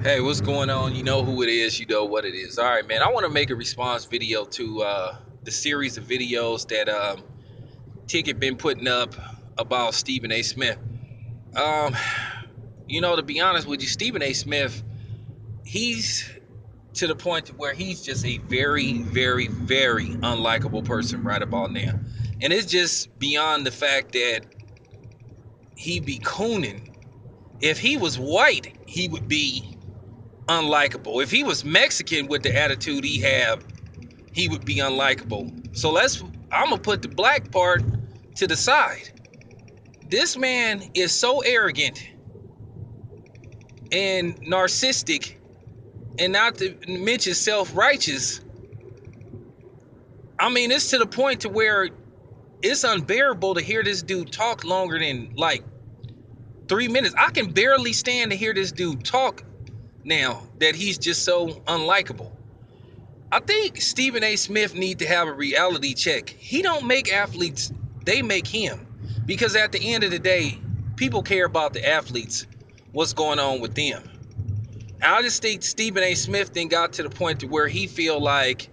Hey, what's going on? You know who it is, you know what it is. All right, man. I want to make a response video to the series of videos that Ticket been putting up about Stephen A. Smith. Um, to be honest with you, Stephen A. Smith, he's to the point where he's just a very, very, very unlikable person right about now. And it's just beyond the fact that he be cooning. If he was white, he would be unlikable. If he was Mexican with the attitude he would be unlikable. So I'm gonna put the black part to the side. This man is so arrogant and narcissistic, and not to mention self-righteous. I mean, it's to the point to where it's unbearable to hear this dude talk longer than like 3 minutes. I can barely stand to hear this dude talk now that he's just so unlikable. I think Stephen A. Smith need to have a reality check. He don't make athletes, they make him. Because at the end of the day, people care about the athletes, what's going on with them. I just think Stephen A. Smith then got to the point to where he feel like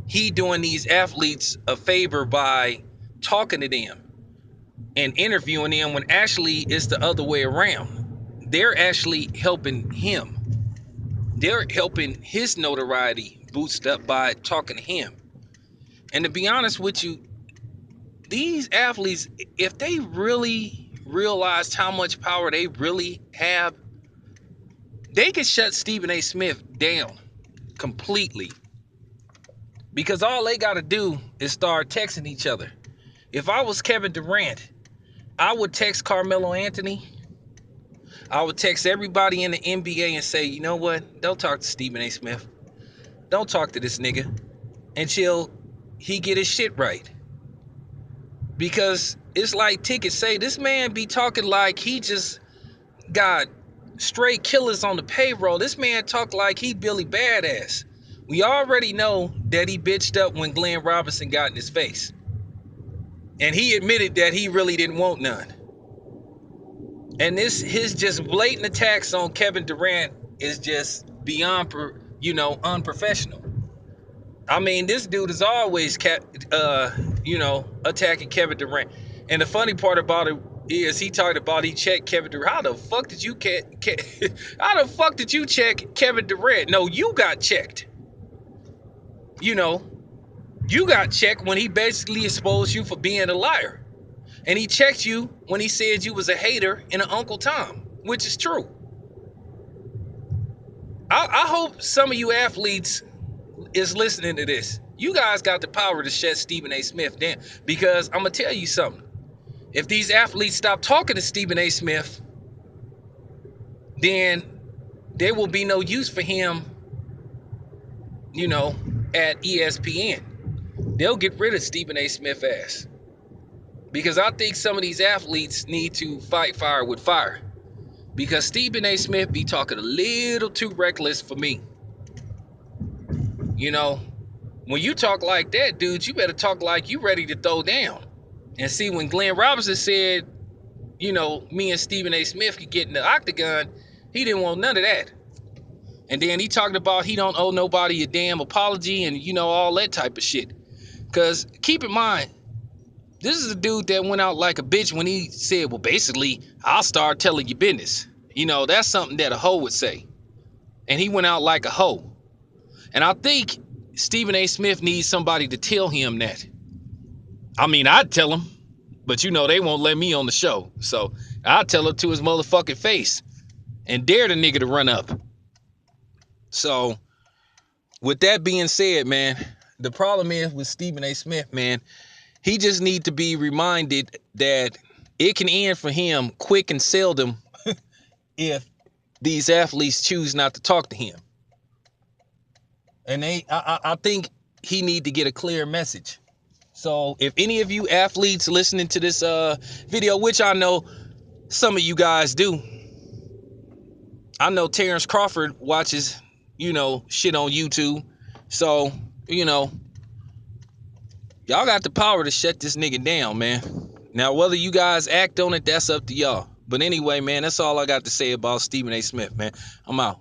he doing these athletes a favor by talking to them and interviewing them, when actually it's the other way around. They're actually helping him. They're helping his notoriety boost up by talking to him. And to be honest with you, these athletes, if they really realized how much power they really have, they could shut Stephen A. Smith down completely. Because all they got to do is start texting each other. If I was Kevin Durant, I would text Carmelo Anthony. I would text everybody in the NBA and say, you know what? Don't talk to Stephen A. Smith. Don't talk to this nigga until he get his shit right. Because it's like Ticket say, this man be talking like he just got straight killers on the payroll. This man talk like he Billy Badass. We already know that he bitched up when Glenn Robinson got in his face. And he admitted that he really didn't want none. And his just blatant attacks on Kevin Durant is just beyond, unprofessional. I mean, this dude is always, attacking Kevin Durant. And the funny part about it is he talked about he checked Kevin Durant. How the fuck did you check Kevin Durant? No, you got checked. You got checked when he basically exposed you for being a liar. And he checked you when he said you was a hater and an Uncle Tom, which is true. I hope some of you athletes is listening to this. You guys got the power to shut Stephen A. Smith down. Because I'm going to tell you something. If these athletes stop talking to Stephen A. Smith, then there will be no use for him, at ESPN. They'll get rid of Stephen A. Smith ass. Because I think some of these athletes need to fight fire with fire. Because Stephen A. Smith be talking a little too reckless for me. When you talk like that, dude, you better talk like you ready to throw down. And see, when Glenn Robinson said, me and Stephen A. Smith could get in the octagon, he didn't want none of that. And then he talked about he don't owe nobody a damn apology and, all that type of shit. Because keep in mind, this is a dude that went out like a bitch when he said, well, basically, I'll start telling you business. That's something that a hoe would say. And he went out like a hoe. And I think Stephen A. Smith needs somebody to tell him that. I mean, I'd tell him, but they won't let me on the show. So I'll tell him to his motherfucking face and dare the nigga to run up. So with that being said, man, the problem is with Stephen A. Smith, man, he just need to be reminded that it can end for him quick and seldom if these athletes choose not to talk to him. And I think he need to get a clear message. So if any of you athletes listening to this video, which I know some of you guys do. I know Terrence Crawford watches, shit on YouTube. So, y'all got the power to shut this nigga down, man. Now, whether you guys act on it, that's up to y'all. But anyway, man, that's all I got to say about Stephen A. Smith, man. I'm out.